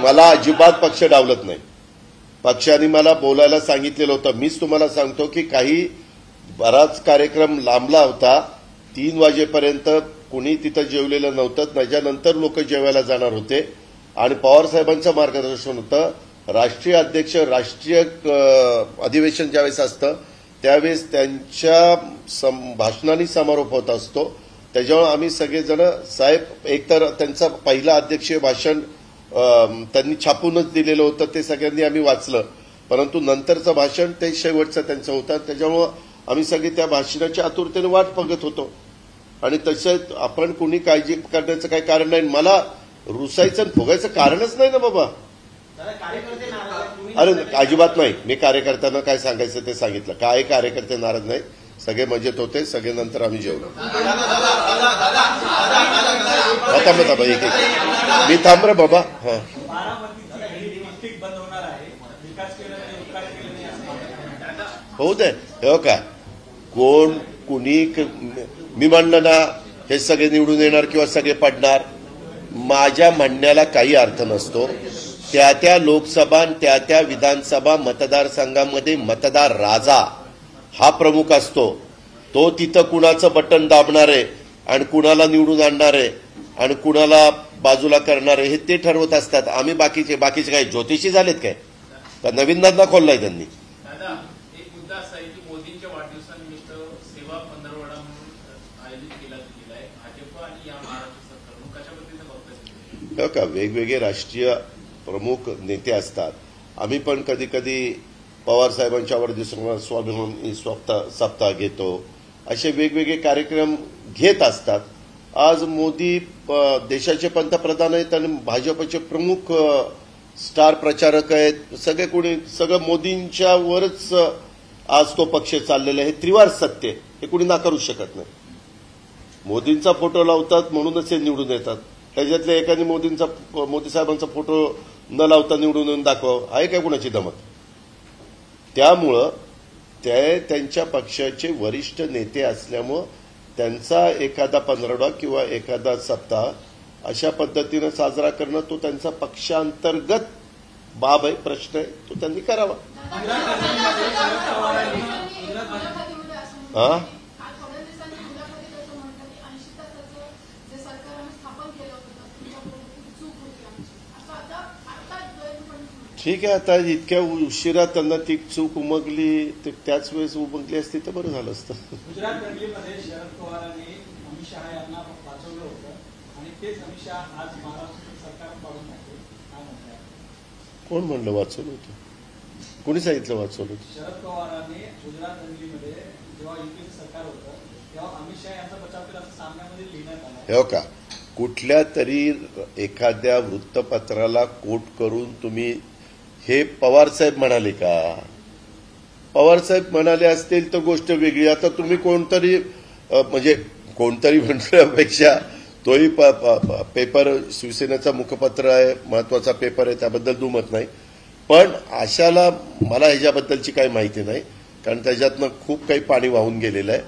मला अजिबात पक्ष डावलत नाही. पक्षाने मला बोलायला सांगितलेलं होतं. मीच तुम्हाला सांगतो की काही बराच कार्यक्रम लांबला होता. 3 वाजेपर्यंत कुणी तिथं जेवलेलं नव्हतं. त्याच्यानंतर लोक जेवायला जाणार होते आणि पवार साहेबांचं मार्गदर्शन होतं. राष्ट्रीय अध्यक्ष राष्ट्रीय अधिवेशन ज्यावेळेस असतं त्यावेळेस त्यांच्या भाषणाने समारोप होत असतो. त्याच्यामुळे आम्ही सगळेजण साहेब एकतर त्यांचं पहिलं अध्यक्षीय भाषण त्यांनी छापूनच दिलेलं होतं, ते सगळ्यांनी आम्ही वाचलं. परंतु नंतरचं भाषण ते शेवटचं त्यांचं होतं. त्याच्यामुळं आम्ही सगळे त्या भाषणाच्या आतुरतेने वाट बघत होतो. आणि तसं आपण कुणी काळजी करण्याचं काही कारण नाही. मला रुसायचं आणि फुगायचं कारणच नाही ना बाबा. अरे अजिबात नाही. मी कार्यकर्त्यांना काय सांगायचं ते सांगितलं. काय कार्यकर्ते नाराज नाही, सगळे मजेत होते. सगळे नंतर आम्ही जेवलो. थांबा एक मी थांब रे बाबा. हा, होऊ दे. हो का, कोण कुणी मी म्हणलं ना हे सगळे निवडून येणार किंवा सगळे पडणार, माझ्या म्हणण्याला काही अर्थ नसतो. त्या त्या लोकसभा आणि त्या त्या विधानसभा मतदारसंघामध्ये मतदार राजा हा प्रमुख असतो. तो तिथं कुणाचं बटन दाबणार आहे आणि कुणाला निवडून आणणार आहे आणि कुणाला बाजूला करणार आहे हे ते ठरवत असतात. आम्ही बाकीचे काय ज्योतिषी झालेत काय? का नवीन धंदा खोललाय त्यांनी? दादा, एक मुद्दा असा आहे की मोदींच्या वाढदिवसानिमित्त सेवा पंधरवडा म्हणून आयोजित केला गेला आहे. भाजप आणि या महाराष्ट्र सरकारनं कशा पद्धतीनं बघताय? हो का, वेगवेगळे राष्ट्रीय प्रमुख नेते असतात. आम्ही पण कधी कधी पवार साहेबांच्या वाढदिवसाला स्वाभिमान सप्ताह घेतो. असे वेगवेगळे कार्यक्रम घेत असतात. आज मोदी देशाचे पंतप्रधान आहेत आणि भाजपचे प्रमुख स्टार प्रचारक आहेत. सगळं मोदींच्या वरच आज तो पक्ष चाललेला आहे. त्रिवार सत्य हे कुणी नाकारू शकत नाही. मोदींचा फोटो लावतात म्हणूनच हे निवडून येतात. त्याच्यातल्या एकाने मोदी साहेबांचा फोटो न लावता निवडून येऊन दाखवावं आहे काय कुणाची धमक? त्यामुळं ते त्यांच्या पक्षाचे वरिष्ठ नेते असल्यामुळं त्यांचा एखादा पंधरवडा किंवा एखादा सप्ताह अशा पद्धतीनं साजरा करणं तो त्यांचा पक्षांतर्गत बाब आहे, प्रश्न आहे, तो त्यांनी करावा. हा, ठीक आहे. आता इतक्या उशिरा त्यांना ती चूक उमगली, त्याच वेळेस उमगली असती तर बरं झालं असतं. गुजरात दंगलीमध्ये शरद पवारांनी अमित शहा यांना वाचवलं होतं आणि तेच अमित शहा आज महाराष्ट्र सरकार पाडून टाकले. काय म्हणताय? कोण म्हणलं वाचवलं होतं? कोणी सांगितलं वाचवलं होतं? शरद पवारांनी गुजरात दंगलीमध्ये जेव्हा युपीचं सरकार होतं तेव्हा अमित शहा यांचा बचाव केला असं सामन्यामध्ये लिहिण्यात आलं. हो का, कुठल्या तरी एखाद्या वृत्तपत्राला कोट करून तुम्ही हे पवारसाहेब म्हणाले का? पवारसाहेब म्हणाले असतील तर गोष्ट वेगळी. आता तुम्ही कोणतरी म्हणजे कोणतरी म्हणण्यापेक्षा तोही पेपर शिवसेनेचा मुखपत्र आहे, महत्वाचा पेपर आहे, त्याबद्दल दुमत नाही. पण अशाला मला ह्याच्याबद्दलची काही माहिती नाही, कारण त्याच्यातनं खूप काही पाणी वाहून गेलेलं आहे.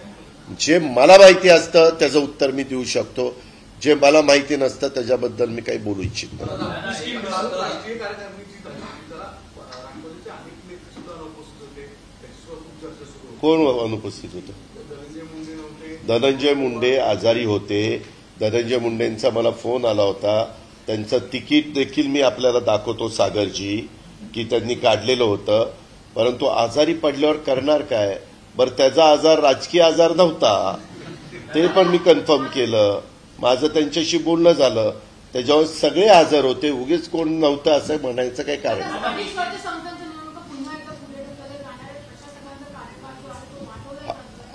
जे मला माहिती असतं त्याचं उत्तर मी देऊ शकतो. जे मला माहिती नसतं त्याच्याबद्दल मी काही बोलू इच्छित नाही. चर्चा सुरू होती. कोण अनुपस्थित होतं? धनंजय मुंडे नव्हते. धनंजय मुंडे आजारी होते. धनंजय मुंडेंचा मला फोन आला होता. त्यांचं तिकीट देखील मी आपल्याला दाखवतो सागरजी, की त्यांनी काढलेलं होतं. परंतु आजारी पडल्यावर करणार काय? बरं, त्याचा आजार राजकीय आजार नव्हता, ते पण मी कन्फर्म केलं. माझं त्यांच्याशी बोलणं झालं, त्याच्यावर सगळे हजर होते. उगीच कोण नव्हतं असं म्हणायचं काही कारण नाही.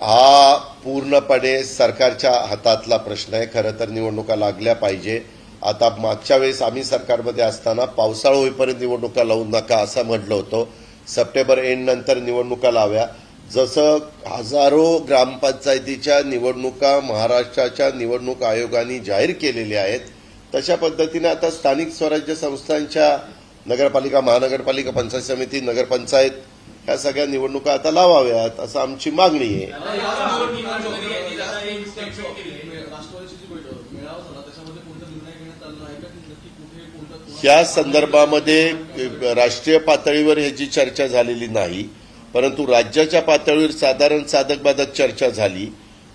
हा पूर्णपणे सरकारच्या हातातला प्रश्न आहे. खरं तर निवडणुका लागल्या पाहिजे. आता मागच्या वेळेस आम्ही सरकारमध्ये असताना पावसाळा होईपर्यंत निवडणुका लावू नका असं म्हटलं होतं. सप्टेंबर एंड नंतर निवडणुका लाव्या. जसं हजारो ग्रामपंचायतीच्या निवडणुका महाराष्ट्राच्या निवडणूक आयोगाने जाहीर केलेल्या आहेत, तशा पद्धतीने आता स्थानिक स्वराज्य संस्थांच्या नगरपालिका, महानगरपालिका, पंचायत समिती, नगरपंचायत ह्या सगळ्या निवडणुका आता लावाव्यात असं आमची मागणी आहे. या संदर्भामध्ये राष्ट्रीय पातळीवर ह्याची चर्चा झालेली नाही, परंतु राज्याच्या पातळीवर साधारण साधक-बाधक चर्चा झाली.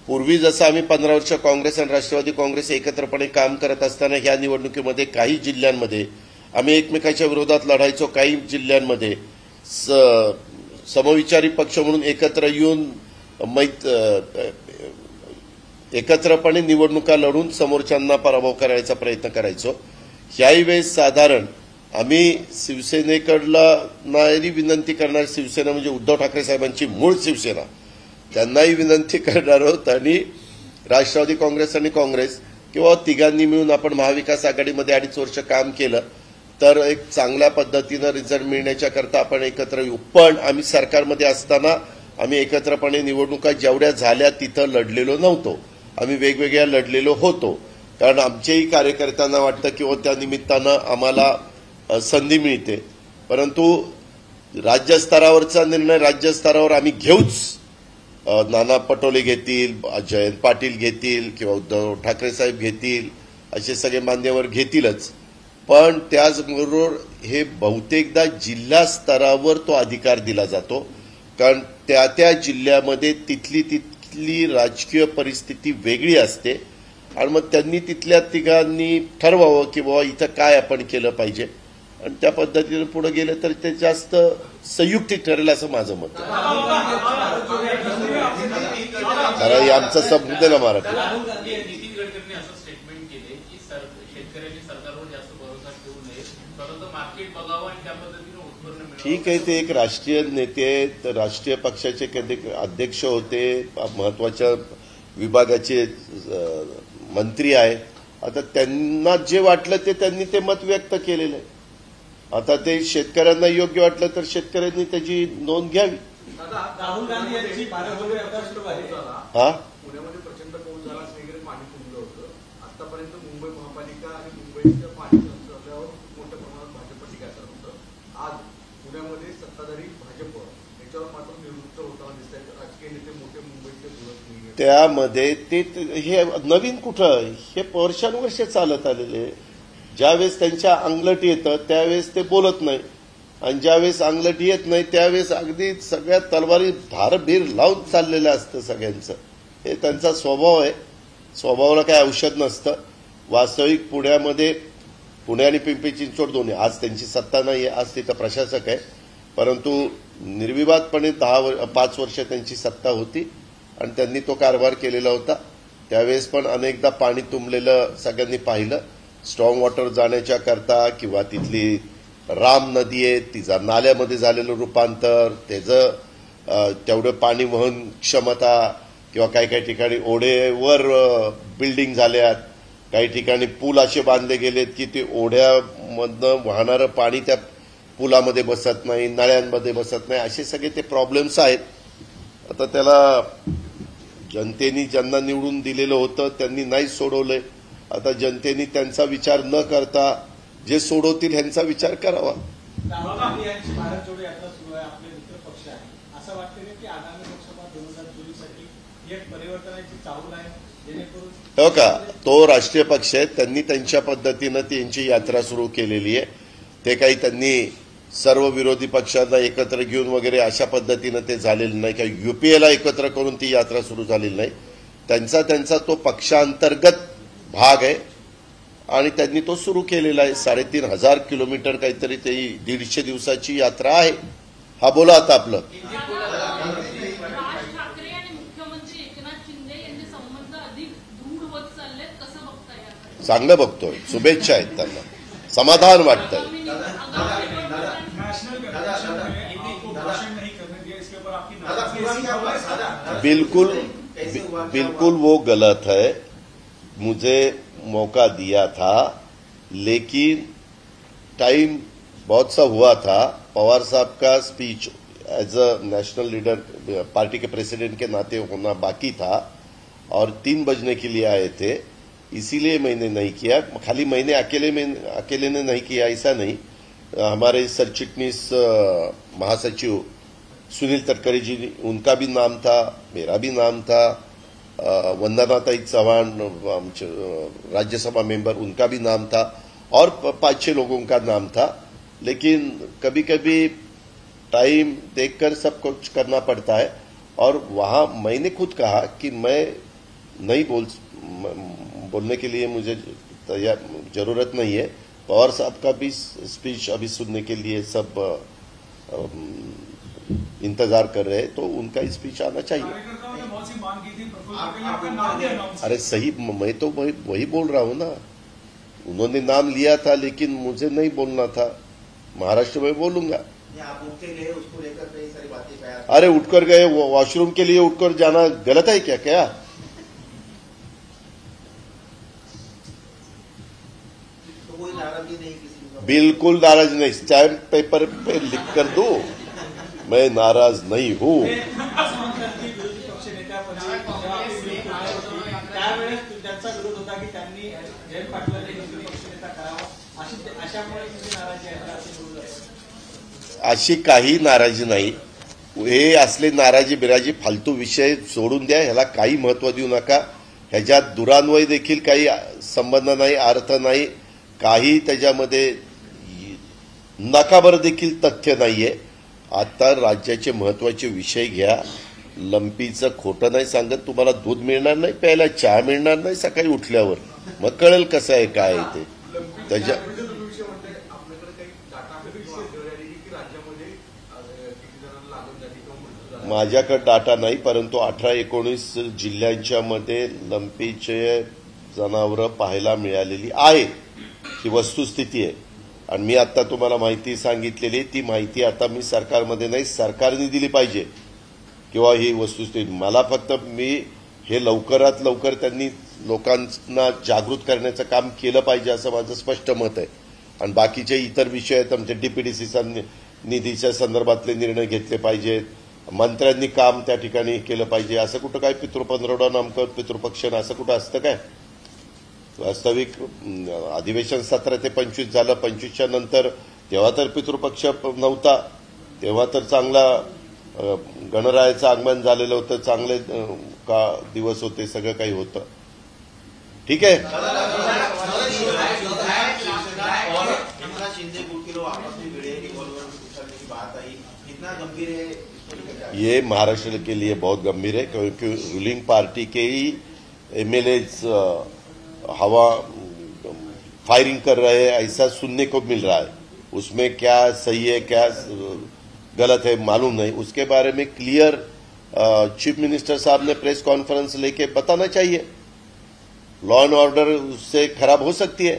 पूर्वी जसं आम्ही 15 वर्ष काँग्रेस आणि राष्ट्रवादी काँग्रेस एकत्रपणे काम करत असताना ह्या निवडणुकीमध्ये काही जिल्ह्यांमध्ये आम्ही एकमेकाच्या विरोधात लढायचो. काही जिल्ह्यांमध्ये समविचारी पक्ष म्हणून एकत्र येऊन एकत्रपणे निवडणुका लढून समोरच्यांना पराभव करायचा प्रयत्न करायचो. ह्याही वेळेस साधारण आम्ही शिवसेनेकडला नाही विनंती करणार, शिवसेना म्हणजे उद्धव ठाकरे साहेबांची मूळ शिवसेना, त्यांनाही विनंती करणार आहोत आणि राष्ट्रवादी काँग्रेस आणि काँग्रेस किंवा तिघांनी मिळून आपण महाविकास आघाडीमध्ये 2.5 वर्ष काम केलं तर एक चांगल्या पद्धतीनं रिझल्ट मिळण्याच्या करता आपण एकत्र येऊ. पण आम्ही सरकारमध्ये असताना आम्ही एकत्रपणे निवडणुका जेवढ्या झाल्या तिथं लढलेलो नव्हतो. आम्ही वेगवेगळ्या लढलेलो होतो, कारण आमच्याही कार्यकर्त्यांना वाटतं किंवा त्या निमित्तानं आम्हाला संधी मिळते. परंतु राज्यस्तरावरचा निर्णय राज्यस्तरावर आम्ही घेऊच. नाना पटोले घेतील, जयंत पाटील घेतील किंवा उद्धव ठाकरे साहेब घेतील, असे सगळे मान्यवर घेतीलच. पण त्याचबरोबर हे बहुतेकदा जिल्हा स्तरावर तो अधिकार दिला जातो, कारण त्या त्या जिल्ह्यामध्ये तिथली राजकीय परिस्थिती वेगळी असते आणि मग त्यांनी तिथल्या तिघांनी ठरवावं की बाबा इथं काय आपण केलं पाहिजे आणि त्या पद्धतीने पुढे गेलं तर ते जास्त संयुक्तिक ठरेल असं माझं मत आहे. कारण आमचं संबंध ना मराठी. नितीन गडकरींनी असं स्टेटमेंट केले की शेतकऱ्यांनी सरकारवर जास्त भरोसा ठेवू नये, स्वतःचं मार्केट बघावं आणि त्या पद्धतीने उत्पन्न मिळवावं. ठीक आहे, ते एक राष्ट्रीय नेते आहेत, राष्ट्रीय पक्षाचे कधी अध्यक्ष होते, महत्वाच्या विभागाचे मंत्री आहेत. आता त्यांना जे वाटलं ते त्यांनी ते मत व्यक्त केलेलं आहे. आता ते शेतकऱ्यांना योग्य वाटलं तर शेतकऱ्यांनी त्याची नोंद घ्यावी. राहुल गांधी यांची भारतभर प्रश्न आहे. हा, पुण्यामध्ये प्रचंड पाऊस झाला, वगैरे पाणी तुंबलं होतं. आतापर्यंत मुंबई महापालिका आणि मुंबईच्या पाणी संचालनावर मोठ्या प्रमाणात भाजप टीका करत होतं. आज पुण्यामध्ये सत्ताधारी भाजप याच्यावर मात्र निवृत्त होताना दिसत आहेत. राजकीय नेते मोठे मुंबईचे बोलत नाही. त्यामध्ये ते हे नवीन कुठं, हे वर्षानुवर्ष चालत आलेले. ज्यावेळेस त्यांच्या अंगलट येतं त्यावेळेस ते बोलत नाही आणि ज्यावेळेस अंगलट येत नाही त्यावेळेस अगदी सगळ्या तलवारी धारभीर लावून चाललेलं असतं सगळ्यांचं. हे त्यांचा स्वभाव आहे. स्वभावाला काही औषध नसतं. वास्तविक पुण्यामध्ये, पुणे आणि पिंपरी चिंचवड दोन्ही, आज त्यांची सत्ता नाही आहे, आज तिथं प्रशासक आहे, परंतु निर्विवादपणे 5 वर्ष त्यांची सत्ता होती आणि त्यांनी तो कारभार केलेला होता. त्यावेळेस पण अनेकदा पाणी तुंबलेलं सगळ्यांनी पाहिलं. स्ट्रॉंग वॉटर जाण्याच्या करता किंवा तिथली राम नदी आहे तिचा नाल्यामध्ये झालेलं रूपांतर, त्याचं तेवढं पाणी वहन क्षमता किंवा काही काही ठिकाणी ओढ्यावर बिल्डिंग झाल्यात, काही ठिकाणी पूल असे बांधले गेलेत की ते ओढ्यामधनं वाहणारं पाणी त्या पुलामध्ये बसत नाही, नळ्यांमध्ये बसत नाही, असे सगळे ते प्रॉब्लेम्स आहेत. आता त्याला जनतेने ज्यांना निवडून दिलेलं होतं त्यांनी नाही सोडवलंय. आता जनतेने त्यांचा विचार न करता जे सोडवतील ह्यांचा विचार करावा. राहुल गांधी यांची भारत जोडो यात्रा सुरू आहे, आपले मित्र पक्ष आहे, असं वाटतं की आगामी लोकसभा 2024 साठी एक परिवर्तनाची चाहूल आहे, जेणेकरून हो का, तो राष्ट्रीय पक्ष आहे, त्यांनी त्यांच्या पद्धतीनं त्यांची यात्रा सुरू केलेली आहे. ते काही त्यांनी सर्व विरोधी पक्षांना एकत्र घेऊन वगैरे अशा पद्धतीनं ते झालेलं नाही, किंवा युपीएला एकत्र करून ती यात्रा सुरू झालेली नाही. त्यांचा तो पक्षांतर्गत भाग आहे आणि त्यांनी तो सुरू केलेला आहे. 3,500 किलोमीटर काहीतरी ते 150 दिवसाची यात्रा आहे. हा बोला आता आपलं. राज ठाकरे आणि मुख्यमंत्री एकनाथ शिंदे यांचे संबंध अधिक दृढ होत चाललेत, कसं बघताय याकडे? चांगलं बघतोय, शुभेच्छा आहेत त्यांना, समाधान वाटतंय. बिल्कुल वो गलत है. मुझे मौका दिया था, लेकिन टाइम बहुत सा हुआ था. पवार साहब का speech as a national leader, party के प्रेसिडेंट के नाते होना बाकी था और 3 बजने के लिए आए थे, इसीलिए मैंने नहीं किया. खाली मैंने अकेले ने नहीं किया ऐसा नहीं. हमारे सरचिटनीस महासचिव सुनील तटकरे जी, उनका भी नाम था, मेरा भी नाम था, वंदनाताई चौहान राज्यसभा मेंबर, उनका भी नाम था, और 5-6 लोगों का नाम था. लेकिन कभी कभी टाइम देखकर सब कुछ करना पड़ता है. और वहां मैंने खुद कहा कि मैं नहीं बोलने के लिए मुझे जरूरत नहीं है. पवार साहब का भी स्पीच अभी सुनने के लिए सब इंतजार कर रहे हैं, तो उनका स्पीच आना चाहिए. कार्यकर्ताओं ने बहुत सी मांग की थी, प्रफुल्ल पटेल आपका नाम भी अनाउंस. अरे सही, मैं तो वही बोल रहा हूं ना. उन्होंने नाम लिया था, लेकिन मुझे नहीं बोलना था. महाराष्ट्र में बोलूंगा. आप उठते गए, उसको लेकर कई सारी बातें कहा. अरे उठकर गए, वॉशरूम के लिए उठकर जाना गलत है क्या? तो कोई नाराजगी नहीं किसी को? बिल्कुल नाराज नहीं. स्टैम्प पेपर पे लिख कर दो, मैं नाराज नहीं हूं. विरोधी पक्षनेत्यापदी त्यावेळेस त्यांचा विरोध होता की त्यांनी जयंत पाटलांना विरोधी पक्षनेता करावा, अशामुळे तुमची नाराजी आहे असं बोललं. अशी काही नाराजी नाही. हे असले नाराजी बिराजी फालतू विषय सोडून द्या. ह्याला काही महत्व देऊ नका. ह्याच्यात दुरान्वय देखील काही संबंध नाही, अर्थ नाही, काही त्याच्यामध्ये नकाबर देखील तथ्य नाहीये. आता राज्याचे महत्वाचे विषय घ्या. लंपीचं खोटं नाही सांगत. तुम्हाला दूध मिळणार नाही प्यायला, चहा मिळणार नाही सकाळी उठल्यावर. मग कळेल कसं आहे काय आहे ते. त्याच्या माझ्याकडे डाटा नाही, परंतु 18-19 जिल्ह्यांच्या मध्ये लंपीचे जनावरं पाहायला मिळालेली आहे. ही वस्तुस्थिती आहे. आणि मी आता तुम्हाला माहिती सांगितलेली, ती माहिती आता मी सरकारमध्ये नाही, सरकारने दिली पाहिजे, किंवा ही वस्तुस्थिती. मला फक्त मी हे लवकरात लवकर त्यांनी लोकांना जागृत करण्याचं काम केलं पाहिजे असं माझं स्पष्ट मत आहे. आणि बाकीचे इतर विषय आहेत, आमच्या डीपीडीसी निधीच्या संदर्भातले निर्णय घेतले पाहिजेत, मंत्र्यांनी काम त्या ठिकाणी केलं पाहिजे. असं कुठं काय पितृपंधरवडा नामकं पितृपक्षण असं कुठं असतं काय? वास्तविक अधिवेशन 17 ते 25 झालं. 25च्या नंतर तेव्हा तर पितृपक्ष नव्हता. तेव्हा तर चांगला गणरायाचं आगमन झालेलं होतं, चांगले का दिवस होते, सगळं काही होतं. ठीक आहे. ये महाराष्ट्र के लिए बहुत गंभीर है, क्योंकि रूलिंग पार्टी के ही एमएलए हवा फायरिंग कर रहे हैं, ऐसा सुनने को मिल रहा है. उसमें क्या सही है क्या गलत है मालूम नहीं. उसके बारे में क्लियर चीफ मिनिस्टर साहब ने प्रेस कॉन्फ्रेंस लेके बताना चाहिए. लॉ एंड ऑर्डर उससे खराब हो सकती है.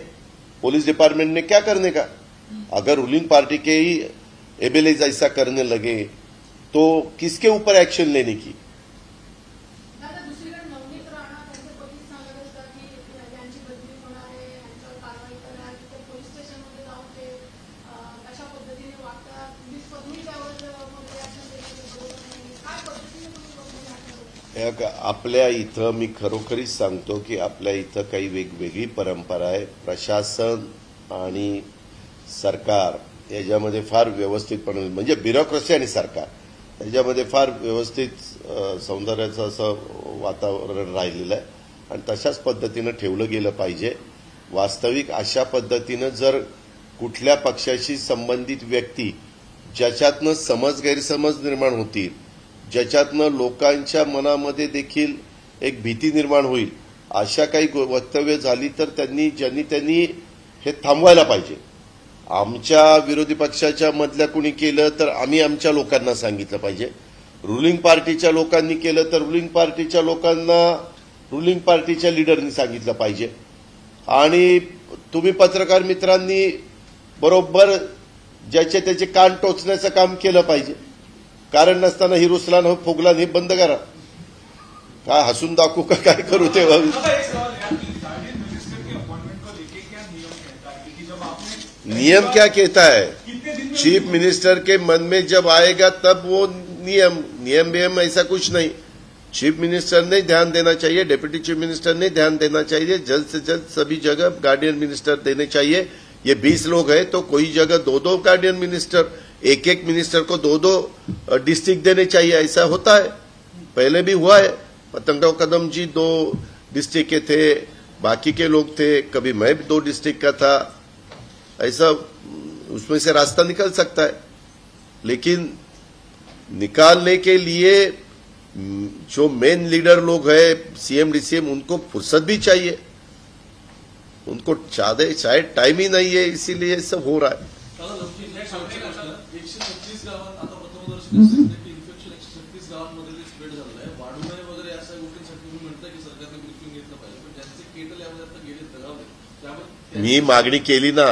पुलिस डिपार्टमेंट ने क्या करने का? अगर रूलिंग पार्टी के ही एमएलए ऐसा करने लगे तो किसके ऊपर एक्शन लेने की? दुसरीकडे नवनीत राणा त्यांचे पती सांगत असतात की यांची बदली होणार आहे, यांच्यावर कारवाई करा, तर पोलीस स्टेशनमध्ये जाऊन ते अशा पद्धतीने वागतात. पोलीस पत्नी त्यावर रिॲक्शन देण्याची बरोबर नाही. काय पद्धतीने तुम्ही आपल्या इथं मी खरोखरीच सांगतो की आपल्या इथं काही वेगवेगळी परंपरा आहे. प्रशासन आणि सरकार याच्यामध्ये फार व्यवस्थितपणे, म्हणजे ब्युरोक्रेसी आणि सरकार त्याच्यामध्ये फार व्यवस्थित सौंदर्याचं असं वातावरण राहिलेलं आहे. आणि तशाच पद्धतीनं ठेवलं गेलं पाहिजे. वास्तविक अशा पद्धतीनं जर कुठल्या पक्षाशी संबंधित व्यक्ती ज्याच्यातनं समज गैरसमज निर्माण होतील, ज्याच्यातनं लोकांच्या मनामध्ये देखील एक भीती निर्माण होईल, अशा काही वक्तव्य झाली तर त्यांनी हे थांबवायला पाहिजे. आमच्या विरोधी पक्षाच्या मधल्या कुणी केलं तर आम्ही आमच्या लोकांना सांगितलं पाहिजे. रुलिंग पार्टीच्या लोकांनी केलं तर रुलिंग पार्टीच्या लोकांना रुलिंग पार्टीच्या लीडरनी सांगितलं पाहिजे. आणि तुम्ही पत्रकार मित्रांनी बरोबर ज्याचे त्याचे कान टोचण्याचं काम केलं पाहिजे. कारण नसताना ही रुसलान हो फुगलान हे बंद करा. काय हसून दाखवू का काय करू ते एक सवाल है कि गार्डियन मिनिस्टर के अपॉइंटमेंट को लेके क्या नियम कहता है कि जब आपने नियम क्या कहता है? कितने दिन में चीफ मिनिस्टर के मन में जब आएगा तब वो नियम ऐसा कुछ नहीं. चीफ मिनिस्टर ने ध्यान देना चाहिए, डिप्टी चीफ मिनिस्टर ने ध्यान देना चाहिए. जल्द से जल्द सभी जगह गार्डियन मिनिस्टर देने चाहिए. ये 20 लोग हैं तो कोई जगह 2-2 गार्डियन मिनिस्टर, एक मिनिस्टर को 2-2 डिस्ट्रिक्ट देने चाहिए. ऐसा होता है, पहले भी हुआ है. पतंगराव कदम जी 2 डिस्ट्रिक्ट के थे, बाकी के लोग थे, कभी मैं भी 2 डिस्ट्रिक्ट का था. ऐसा उसमें से रास्ता निकल सकता है. लेकिन निकालने के लिए जो मेन लीडर लोग हैं सीएम डीसीएम, उनको फुर्सत भी चाहिए. उनको शायद टाइम ही नहीं है, इसीलिए सब हो रहा है. 136 गावात आता प्रथमदर्शनी इन्फेक्शन 136 गावांमध्ये स्प्रेड झालेलं आहे. वाढू नये वगैरे अशा गोष्टींसाठी तुम्ही म्हणताय की सरकारने ब्रीफिंग घेतलं पाहिजे, पण ज्यांचे केटल यामध्ये आता गेले दगावले त्यामुळे मी मागणी केली ना.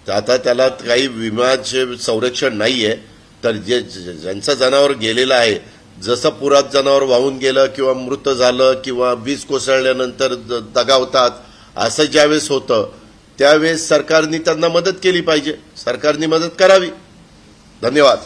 आता त्याला काही विम्याचे संरक्षण नाहीये, तर ज्यांचं जनावर गेलेलं आहे, जसं पुरात जनावर वाहून गेलं किंवा मृत झालं किंवा वीज कोसळल्यानंतर दगावतात, असं ज्यावेळेस होतं त्यावेळेस सरकारने त्यांना मदत केली पाहिजे. सरकारने मदत करावी. धन्यवाद.